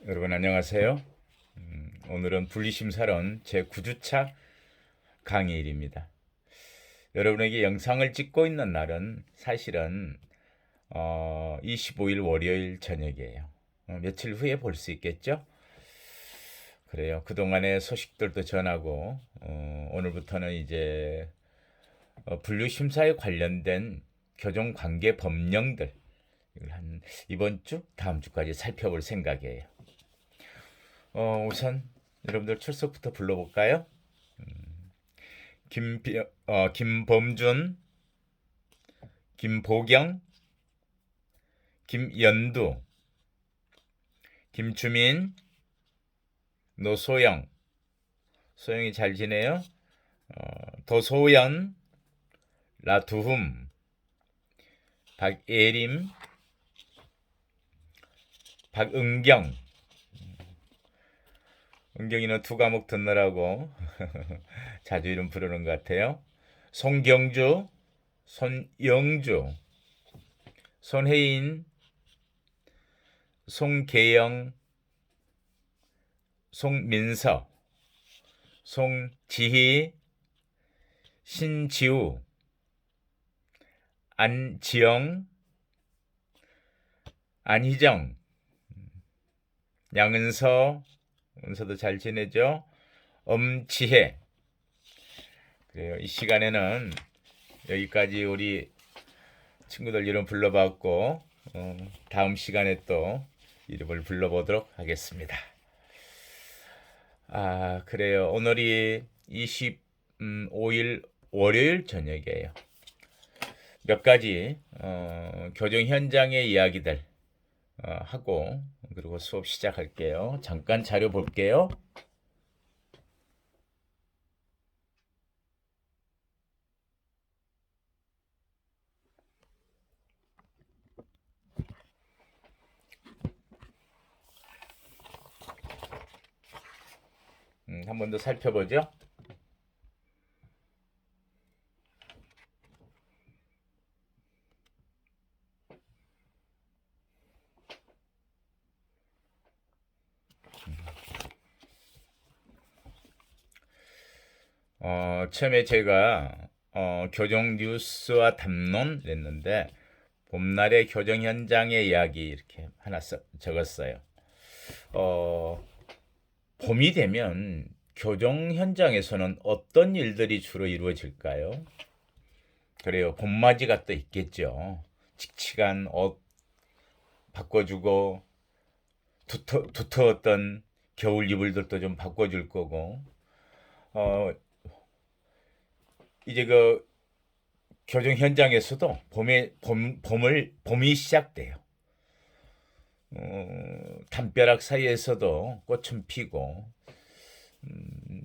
여러분 안녕하세요. 오늘은 분리심사론 제9주차 강의일입니다. 여러분에게 영상을 찍고 있는 날은 사실은 25일 월요일 저녁이에요. 며칠 후에 볼 수 있겠죠? 그래요. 그동안의 소식들도 전하고 오늘부터는 이제 분류심사에 관련된 교정관계 법령들 이걸 한 이번 주, 다음 주까지 살펴볼 생각이에요. 우선 여러분들 출석부터 불러볼까요? 김범준, 김보경, 김연두, 김주민, 노소영, 소영이 잘 지내요? 도소연, 라두흠, 박예림, 박은경, 은경이는 두 과목 듣느라고 자주 이름 부르는 것 같아요. 송경주, 손영주, 손혜인, 송계영, 송민서, 송지희, 신지우, 안지영, 안희정, 양은서, 은서도 잘 지내죠? 엄지혜. 그래요. 이 시간에는 여기까지 우리 친구들 이름 불러봤고 다음 시간에 또 이름을 불러보도록 하겠습니다. 그래요. 오늘이 25일 월요일 저녁이에요. 몇 가지 교정 현장의 이야기들 하고 그리고 수업 시작할게요. 잠깐 자료 볼게요. 한 번 더 살펴보죠. 처음에 제가 교정 뉴스와 담론 냈는데 봄날의 교정 현장의 이야기 이렇게 하나 적었어요. 봄이 되면 교정 현장에서는 어떤 일들이 주로 이루어질까요? 그래요. 봄맞이가 또 있겠죠. 칙칙한 옷 바꿔주고 두터웠던 겨울 이불들도 좀 바꿔줄 거고 이제 그 교정 현장에서도 봄이 시작돼요. 담벼락 사이에서도 꽃은 피고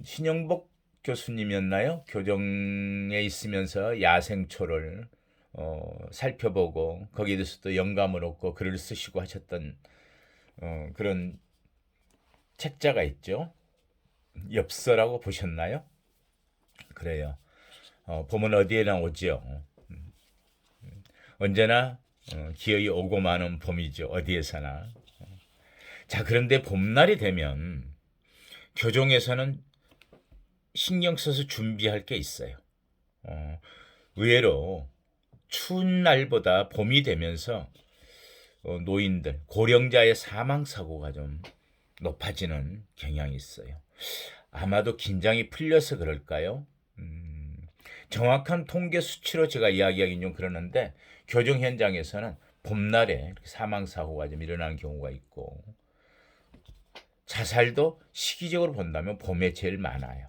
신영복 교수님이었나요? 교정에 있으면서 야생초를 살펴보고 거기에 대해서도 영감을 얻고 글을 쓰시고 하셨던 그런 책자가 있죠. 엽서라고 보셨나요? 그래요. 봄은 어디에나 오지요. 언제나 기어이 오고 마는 봄이죠. 어디에서나. 자, 그런데 봄날이 되면 교정에서는 신경 써서 준비할 게 있어요. 의외로 추운 날보다 봄이 되면서 노인들, 고령자의 사망 사고가 좀 높아지는 경향이 있어요. 아마도 긴장이 풀려서 그럴까요? 정확한 통계 수치로 제가 이야기하기는 좀 그러는데 교정 현장에서는 봄날에 사망 사고가 좀 일어나는 경우가 있고 자살도 시기적으로 본다면 봄에 제일 많아요.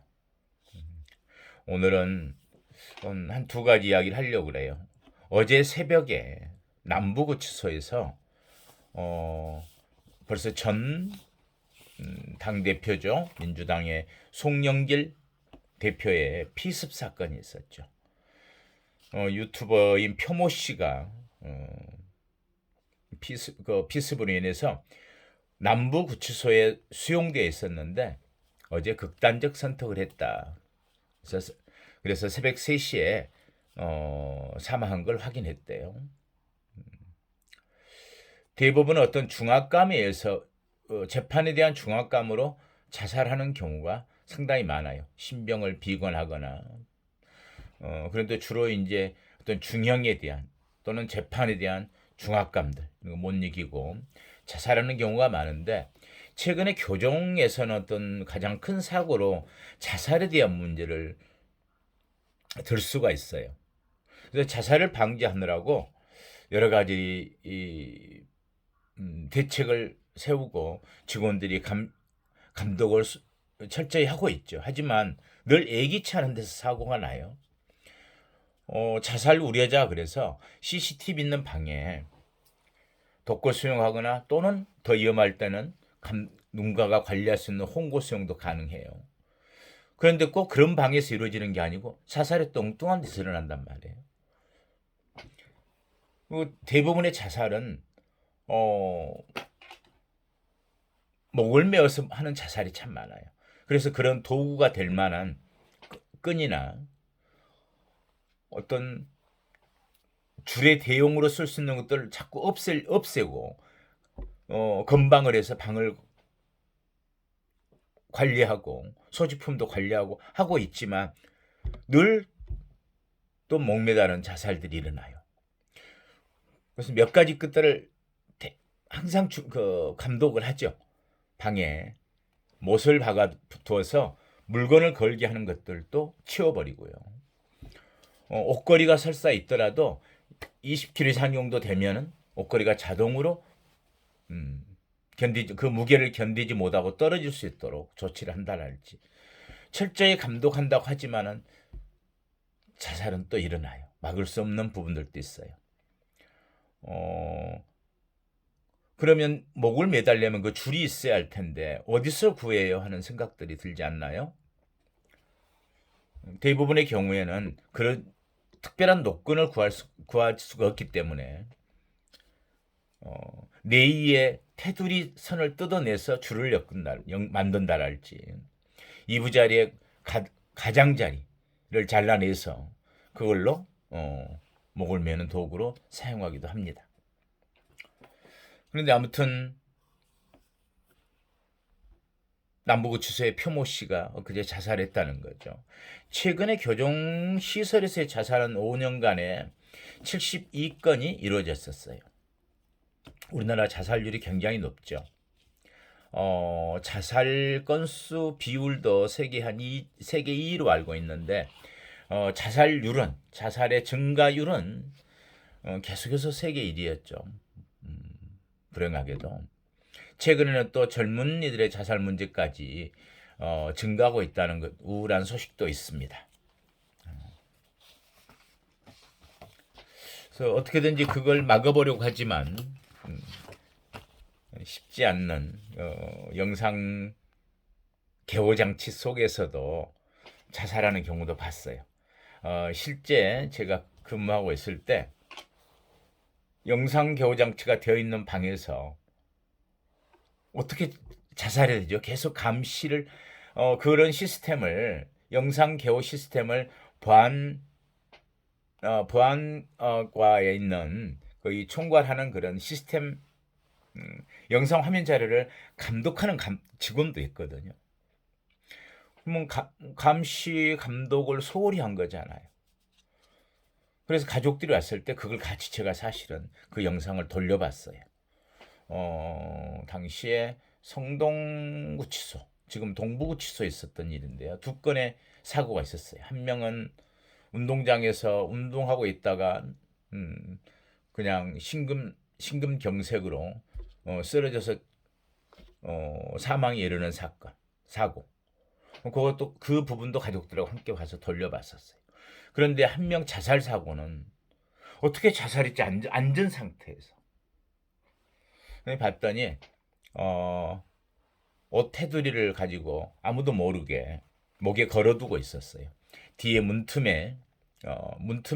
오늘은 한 두 가지 이야기를 하려고 그래요. 어제 새벽에 남부구치소에서 벌써 전 당대표죠. 민주당의 송영길 대표의 피습 사건이 있었죠. 유튜버인 표모 씨가 피습으로 인해서 남부구치소에 수용되어 있었는데 어제 극단적 선택을 했다. 그래서 새벽 3시에 사망한 걸 확인했대요. 대부분 어떤 중압감에 의해서 재판에 대한 중압감으로 자살하는 경우가 상당히 많아요. 신병을 비관하거나 그런데 주로 이제 어떤 중형에 대한 또는 재판에 대한 중압감들 못 이기고 자살하는 경우가 많은데 최근에 교정에서는 어떤 가장 큰 사고로 자살에 대한 문제를 들 수가 있어요. 그래서 자살을 방지하느라고 여러 가지 대책을 세우고 직원들이 감독을 철저히 하고 있죠. 하지만 늘 예기치 않은 데서 사고가 나요. 자살 우려자 그래서 CCTV 있는 방에 독거 수용하거나 또는 더 위험할 때는 누군가가 관리할 수 있는 홍보 수용도 가능해요. 그런데 꼭 그런 방에서 이루어지는 게 아니고 자살이 뚱뚱한 데서 일어난단 말이에요. 대부분의 자살은 목을 메어서 하는 자살이 참 많아요. 그래서 그런 도구가 될 만한 끈이나 어떤 줄의 대용으로 쓸 수 있는 것들을 자꾸 없애고 건방을 해서 방을 관리하고 소지품도 관리하고 하고 있지만 늘 또 목매다는 자살들이 일어나요. 그래서 몇 가지 것들을 항상 감독을 하죠. 방에 못을 박아 두어서 물건을 걸게 하는 것들도 치워버리고요. 옷걸이가 설사 있더라도 20kg 이상 정도 되면은 옷걸이가 자동으로 그 무게를 견디지 못하고 떨어질 수 있도록 조치를 한다랄지 철저히 감독한다고 하지만은 자살은 또 일어나요. 막을 수 없는 부분들도 있어요. 그러면 목을 매달려면 그 줄이 있어야 할 텐데 어디서 구해요 하는 생각들이 들지 않나요? 대부분의 경우에는 그런 특별한 노끈을 구할 수가 없기 때문에 네이의 테두리 선을 뜯어내서 줄을 만든다랄지 이부자리의 가장자리를 잘라내서 그걸로 목을 매는 도구로 사용하기도 합니다. 그런데 아무튼 남부구치소의 표모 씨가 엊그제 자살했다는 거죠. 최근에 교정시설에서의 자살은 5년간에 72건이 이루어졌었어요. 우리나라 자살률이 굉장히 높죠. 자살 건수 비율도 세계 2위로 알고 있는데 자살의 증가율은 계속해서 세계 1위였죠. 불행하게도 최근에는 또 젊은이들의 자살 문제까지 증가하고 있다는 것 우울한 소식도 있습니다. 그래서 어떻게든지 그걸 막아보려고 하지만 쉽지 않는 영상 개호 장치 속에서도 자살하는 경우도 봤어요. 실제 제가 근무하고 있을 때 영상 개호 장치가 되어 있는 방에서 어떻게 자살해야 되죠? 계속 감시를 그런 시스템을 영상 개호 시스템을 보안과에 있는 거의 총괄하는 그런 시스템 영상 화면 자료를 감독하는 직원도 있거든요. 그러면 감시 감독을 소홀히 한 거잖아요. 그래서 가족들이 왔을 때 그걸 같이 제가 사실은 그 영상을 돌려봤어요. 당시에 성동구치소, 지금 동부구치소에 있었던 일인데요. 2건의 사고가 있었어요. 한 명은 운동장에서 운동하고 있다가 그냥 심근경색으로 쓰러져서 사망에 이르는 사고. 그것도 그 부분도 가족들하고 함께 와서 돌려봤었어요. 그런데 한 명 자살 사고는 어떻게 자살했지 안전 상태에서 봤더니 옷 테두리를 가지고 아무도 모르게 목에 걸어두고 있었어요. 뒤에 문틈에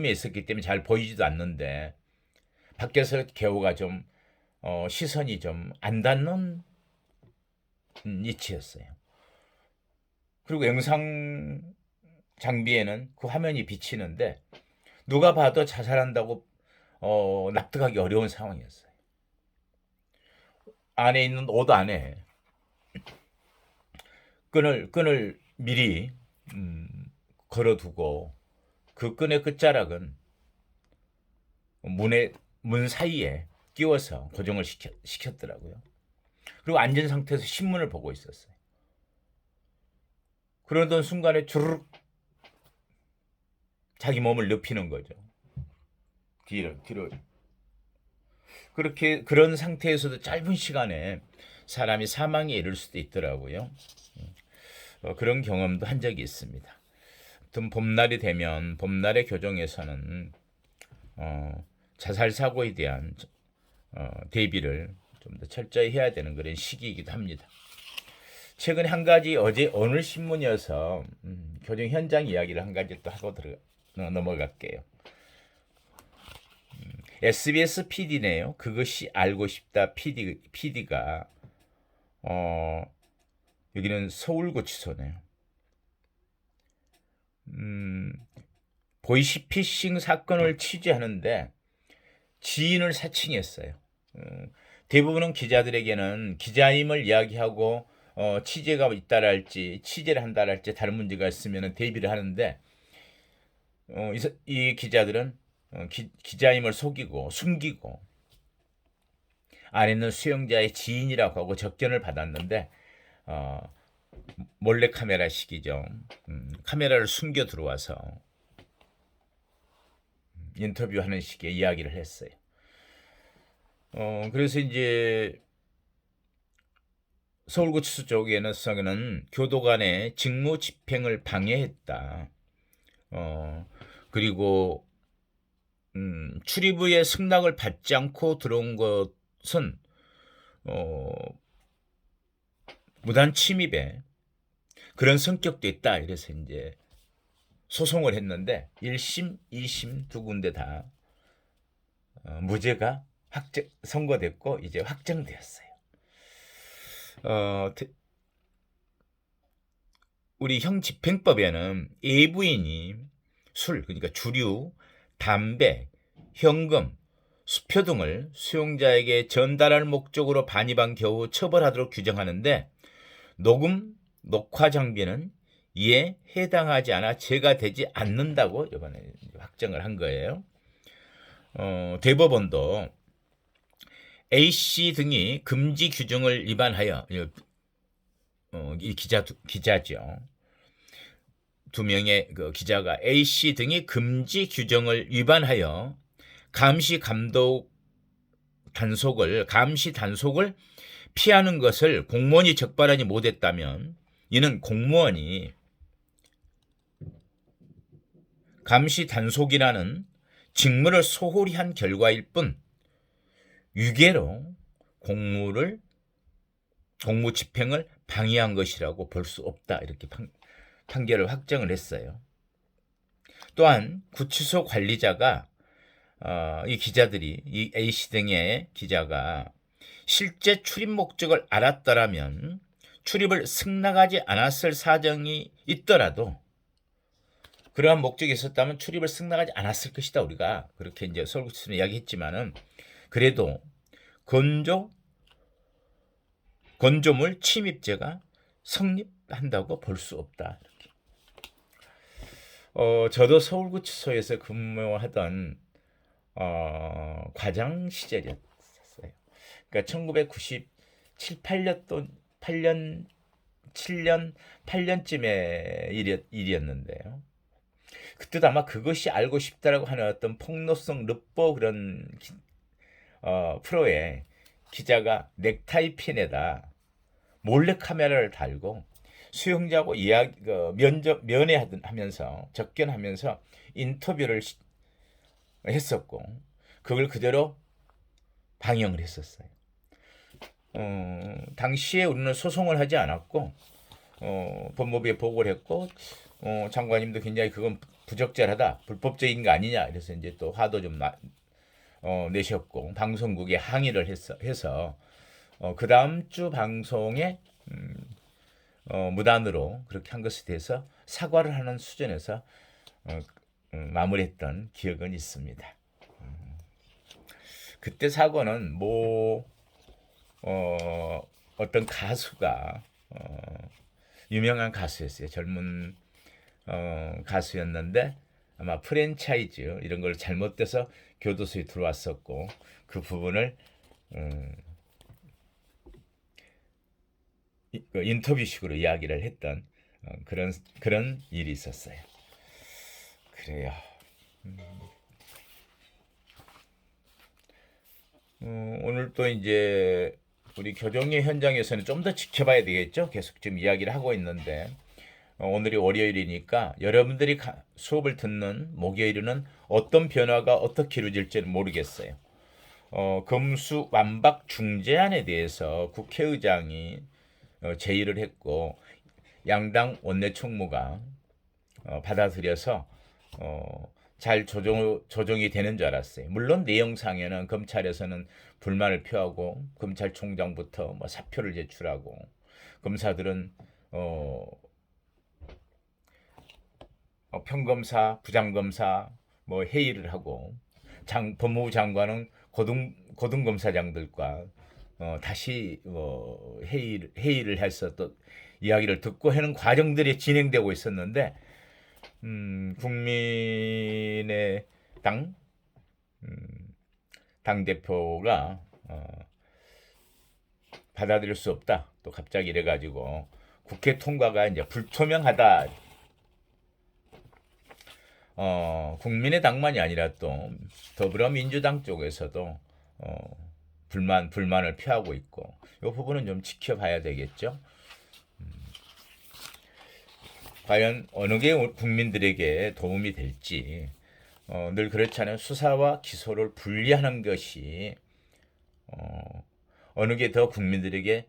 있었기 때문에 잘 보이지도 않는데 밖에서 개호가 좀 시선이 좀 안 닿는 위치였어요. 그리고 영상 장비에는 그 화면이 비치는데 누가 봐도 자살한다고 납득하기 어려운 상황이었어요. 안에 있는 옷 안에 끈을 미리 걸어두고 그 끈의 끝자락은 문 사이에 끼워서 고정을 시켰더라고요. 그리고 앉은 상태에서 신문을 보고 있었어요. 그러던 순간에 주르륵 자기 몸을 눕히는 거죠. 뒤로. 그런 상태에서도 짧은 시간에 사람이 사망에 이를 수도 있더라고요. 그런 경험도 한 적이 있습니다. 아무튼 봄날이 되면 봄날의 교정에서는 자살 사고에 대한 대비를 좀 더 철저히 해야 되는 그런 시기이기도 합니다. 최근에 한 가지 오늘 신문이어서 교정 현장 이야기를 한 가지 또 하고 넘어갈게요. SBS PD네요. 그것이 알고 싶다 PD가 여기는 서울구치소네요. 보이스피싱 사건을 취재하는데 지인을 사칭했어요. 대부분은 기자들에게는 기자임을 이야기하고 취재가 있다랄지 취재를 한다랄지 다른 문제가 있으면 대비를 하는데 이 기자들은 기자임을 속이고 숨기고 안에 있는 수용자의 지인이라고 하고 접견을 받았는데 몰래 카메라식이죠. 카메라를 숨겨 들어와서 인터뷰하는 식의 이야기를 했어요. 그래서 이제 서울구치소 쪽에는 교도관의 직무 집행을 방해했다. 그리고 출입구에 승낙을 받지 않고 들어온 것은 무단 침입에 그런 성격도 있다. 이래서 이제 소송을 했는데 1심, 2심 두 군데 다 무죄가 선고됐고 이제 확정되었어요. 우리 형집행법에는 A부인이 술, 그러니까 주류, 담배, 현금, 수표 등을 수용자에게 전달할 목적으로 반입한 경우 처벌하도록 규정하는데 녹화 장비는 이에 해당하지 않아 죄가 되지 않는다고 이번에 확정을 한 거예요. 대법원도 A씨 등이 금지 규정을 위반하여 이 기자죠. 두 명의 그 기자가 A씨 등이 금지 규정을 위반하여 감시 단속을 피하는 것을 공무원이 적발하지 못했다면 이는 공무원이 감시 단속이라는 직무를 소홀히 한 결과일 뿐 유괴로 공무 집행을 방해한 것이라고 볼 수 없다. 이렇게 판결을 확정을 했어요. 또한 구치소 관리자가 이 A씨 등의 기자가 실제 출입 목적을 알았더라면 출입을 승낙하지 않았을 사정이 있더라도 그러한 목적이 있었다면 출입을 승낙하지 않았을 것이다. 우리가 그렇게 이제 서울구치소는 이야기했지만은 그래도 건조물 침입죄가 성립한다고 볼 수 없다. 이렇게. 저도 서울구치소에서 근무하던 과장 시절이었어요. 그러니까 1997, 8년쯤의 일이었는데요. 그때도 아마 그것이 알고 싶다라고 하는 어떤 폭로성 르포 그런 프로에 기자가 넥타이 핀에다 몰래 카메라를 달고 수용자하고 면회하면서 접견하면서 인터뷰를 했었고 그걸 그대로 방영을 했었어요. 당시에 우리는 소송을 하지 않았고 법무부에 보고를 했고 장관님도 굉장히 그건 부적절하다, 불법적인 거 아니냐 그래서 이제 또 화도 좀 내셨고 방송국에 항의를 해서 그 다음 주 방송에 무단으로 그렇게 한 것에 대해서 사과를 하는 수준에서 마무리했던 기억은 있습니다. 그때 사고는 어떤 가수가 유명한 가수였어요. 젊은 가수였는데 아마 프랜차이즈 이런 걸 잘못돼서 교도소에 들어왔었고 그 부분을 그 인터뷰식으로 이야기를 했던 그런 일이 있었어요. 그래요. 오늘 또 이제 우리 교정의 현장에서는 좀 더 지켜봐야 되겠죠. 계속 지금 이야기를 하고 있는데 오늘이 월요일이니까 여러분들이 수업을 듣는 목요일에는 어떤 변화가 어떻게 이루어질지는 모르겠어요. 검수완박 중재안에 대해서 국회의장이 제의를 했고 양당 원내총무가 받아들여서 잘 조정이 되는 줄 알았어요. 물론 내용상에는 검찰에서는 불만을 표하고 검찰총장부터 뭐 사표를 제출하고 검사들은 평검사, 부장검사 뭐 회의를 하고 법무부 장관은 고등검사장들과 다시 회의를 해서 또 이야기를 듣고 하는 과정들이 진행되고 있었는데 국민의당 당대표가 받아들일 수 없다. 또 갑자기 이래가지고 국회 통과가 이제 불투명하다. 국민의당만이 아니라 또 더불어민주당 쪽에서도 불만을 표하고 있고 이 부분은 좀 지켜봐야 되겠죠. 과연 어느 게 국민들에게 도움이 될지 늘 그렇잖아요. 수사와 기소를 분리하는 것이 어느 게 더 국민들에게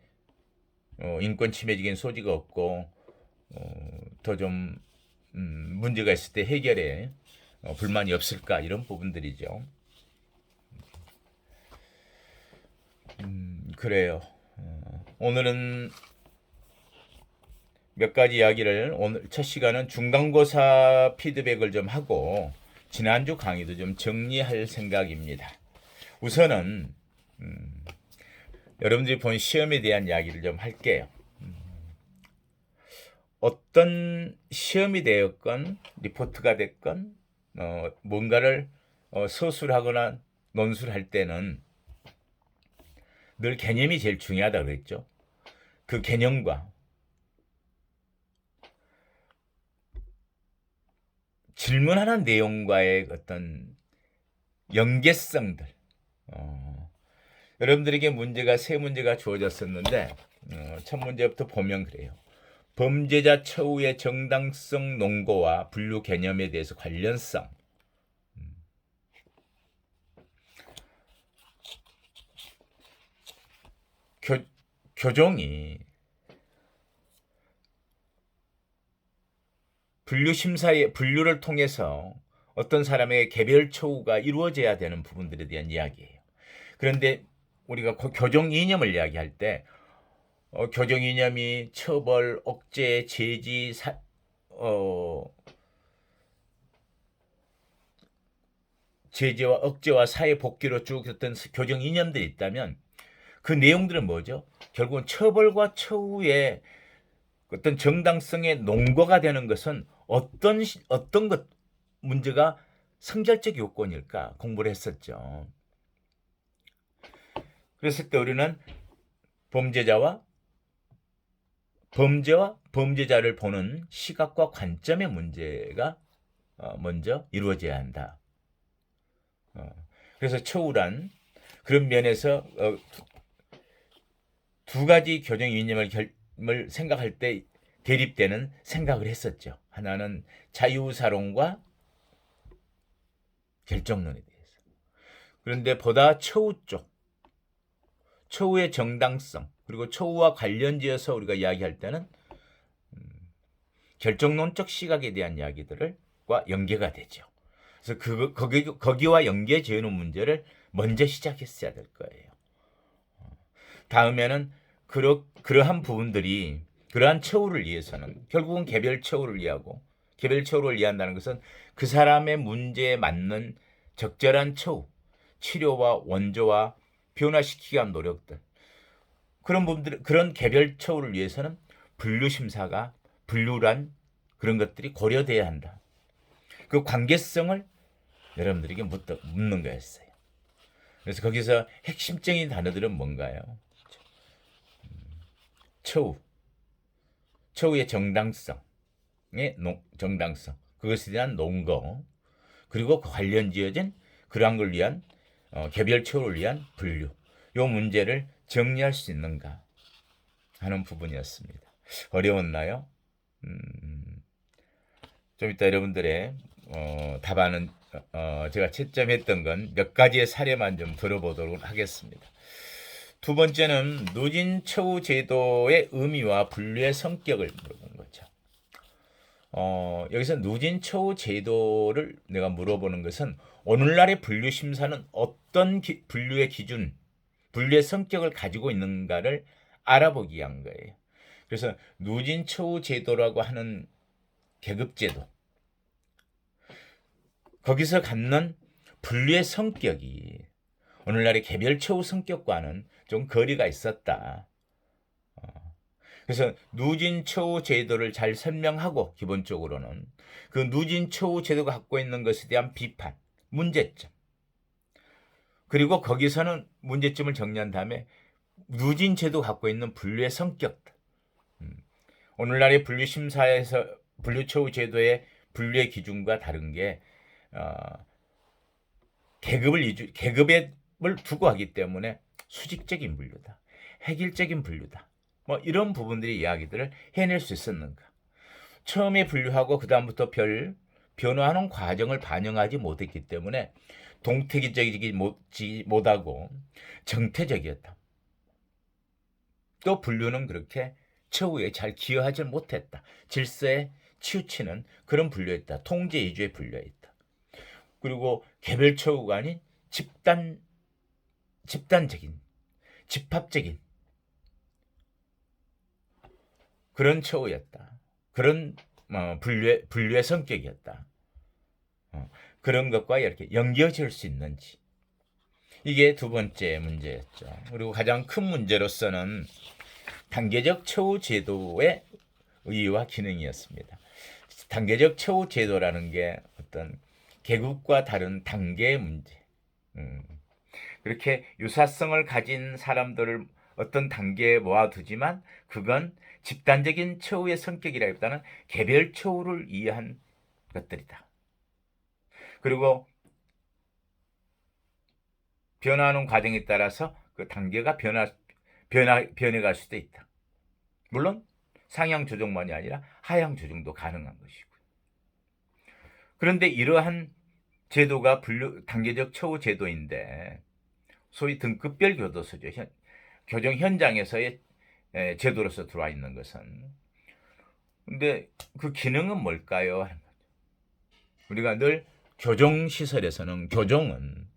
인권 침해적인 소지가 없고 더 좀 문제가 있을 때 해결에 불만이 없을까 이런 부분들이죠. 그래요. 오늘은 몇 가지 이야기를 오늘 첫 시간은 중간고사 피드백을 좀 하고 지난주 강의도 좀 정리할 생각입니다. 우선은 여러분들이 본 시험에 대한 이야기를 좀 할게요. 어떤 시험이 되었건 리포트가 됐건 뭔가를 서술하거나 논술할 때는 늘 개념이 제일 중요하다고 그랬죠. 그 개념과 질문하는 내용과의 어떤 연계성들. 여러분들에게 문제가 세 문제가 주어졌었는데 첫 문제부터 보면 그래요. 범죄자 처우의 정당성 논거와 분류 개념에 대해서 관련성. 교정이 분류를 통해서 어떤 사람의 개별 처우가 이루어져야 되는 부분들에 대한 이야기예요. 그런데 우리가 교정 이념을 이야기할 때 교정 이념이 처벌, 억제, 제지, 제재와 억제와 사회 복귀로 쭉 어떤 교정 이념들이 있다면 그 내용들은 뭐죠? 결국은 처벌과 처우의 어떤 정당성의 논거가 되는 것은 어떤 것 문제가 성질적 요건일까 공부를 했었죠. 그랬을 때 우리는 범죄와 범죄자를 보는 시각과 관점의 문제가 먼저 이루어져야 한다. 그래서 처우란 그런 면에서 두 가지 교정 이념을 생각할 때 대립되는 생각을 했었죠. 하나는 자유사론과 결정론에 대해서. 그런데 보다 처우 쪽, 처우의 정당성, 그리고 처우와 관련지어서 우리가 이야기할 때는 결정론적 시각에 대한 이야기들과 연계가 되죠. 그래서 거기와 연계 지어놓은 문제를 먼저 시작했어야 될 거예요. 다음에는 그러한 부분들이 그러한 처우를 위해서는 결국은 개별 처우를 이해하고 개별 처우를 이해한다는 것은 그 사람의 문제에 맞는 적절한 처우, 치료와 원조와 변화시키기 위한 노력들. 그런 분들, 그런 개별 처우를 위해서는 분류 심사가, 분류란 그런 것들이 고려돼야 한다. 그 관계성을 여러분들에게 묻는 거였어요. 그래서 거기서 핵심적인 단어들은 뭔가요? 처우, 처우의 정당성, 정당성, 그것에 대한 논거, 그리고 그 관련 지어진 그러한 걸 위한 개별 처우를 위한 분류, 요 문제를 정리할 수 있는가 하는 부분이었습니다. 어려웠나요? 좀 이따 여러분들의 답안은 제가 채점했던 건 몇 가지의 사례만 좀 들어보도록 하겠습니다. 두 번째는 누진 처우 제도의 의미와 분류의 성격을 물어보는 거죠. 여기서 누진 처우 제도를 내가 물어보는 것은 오늘날의 분류 심사는 어떤 분류의 기준, 분류의 성격을 가지고 있는가를 알아보기 위한 거예요. 그래서 누진 처우 제도라고 하는 계급 제도, 거기서 갖는 분류의 성격이 오늘날의 개별 처우 성격과는 좀 거리가 있었다. 그래서 누진 처우 제도를 잘 설명하고, 기본적으로는 그 누진 처우 제도가 갖고 있는 것에 대한 비판, 문제점, 그리고 거기서는 문제점을 정리한 다음에 누진 제도가 갖고 있는 분류의 성격들, 오늘날의 분류 심사에서 분류 처우 제도의 분류의 기준과 다른 게 계급을 두고 하기 때문에 수직적인 분류다, 획일적인 분류다, 뭐 이런 부분들의 이야기들을 해낼 수 있었는가. 처음에 분류하고 그 다음부터 변화하는 과정을 반영하지 못했기 때문에 동태기적이지 못하고 정태적이었다. 또 분류는 그렇게 처우에 잘 기여하지 못했다. 질서에 치우치는 그런 분류였다. 통제 위주의 분류였다. 그리고 개별 처우가 아닌 집단적인, 집합적인 그런 처우였다. 그런 분류의 성격이었다. 그런 것과 이렇게 연결질 수 있는지, 이게 두 번째 문제였죠. 그리고 가장 큰 문제로서는 단계적 처우 제도의 의의와 기능이었습니다. 단계적 처우 제도라는 게 어떤 계급과 다른 단계의 문제, 그렇게 유사성을 가진 사람들을 어떤 단계에 모아두지만 그건 집단적인 처우의 성격이라기보다는 개별 처우를 이해한 것들이다. 그리고 변화하는 과정에 따라서 그 단계가 변해갈 수도 있다. 물론 상향 조정만이 아니라 하향 조정도 가능한 것이고. 그런데 이러한 제도가 단계적 처우 제도인데, 소위 등급별 교도소죠. 교정 현장에서의 제도로서 들어와 있는 것은. 근데 그 기능은 뭘까요? 우리가 늘 교정시설에서는 교정은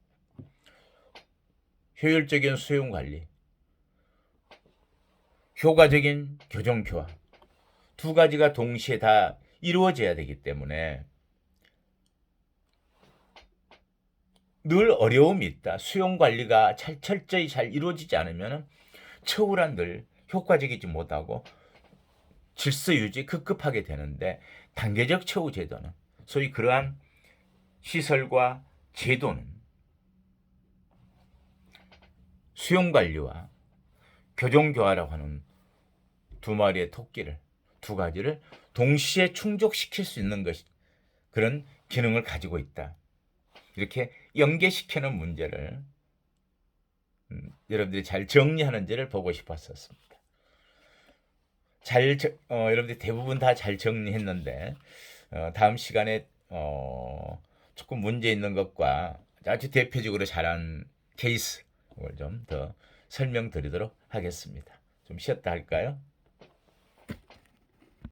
효율적인 수용 관리, 효과적인 교정 교화, 두 가지가 동시에 다 이루어져야 되기 때문에 늘 어려움이 있다. 수용 관리가 철저히 잘 이루어지지 않으면 처우란 늘 효과적이지 못하고 질서 유지 급급하게 되는데, 단계적 처우 제도는, 소위 그러한 시설과 제도는 수용 관리와 교정 교화라고 하는 두 마리의 토끼를, 두 가지를 동시에 충족시킬 수 있는 것이, 그런 기능을 가지고 있다. 이렇게 연계시키는 문제를 여러분들이 잘 정리하는지를 보고 싶었었습니다. 여러분들이 대부분 다 잘 정리했는데, 다음 시간에 조금 문제 있는 것과 아주 대표적으로 잘한 케이스를 좀 더 설명드리도록 하겠습니다. 좀 쉬었다 할까요?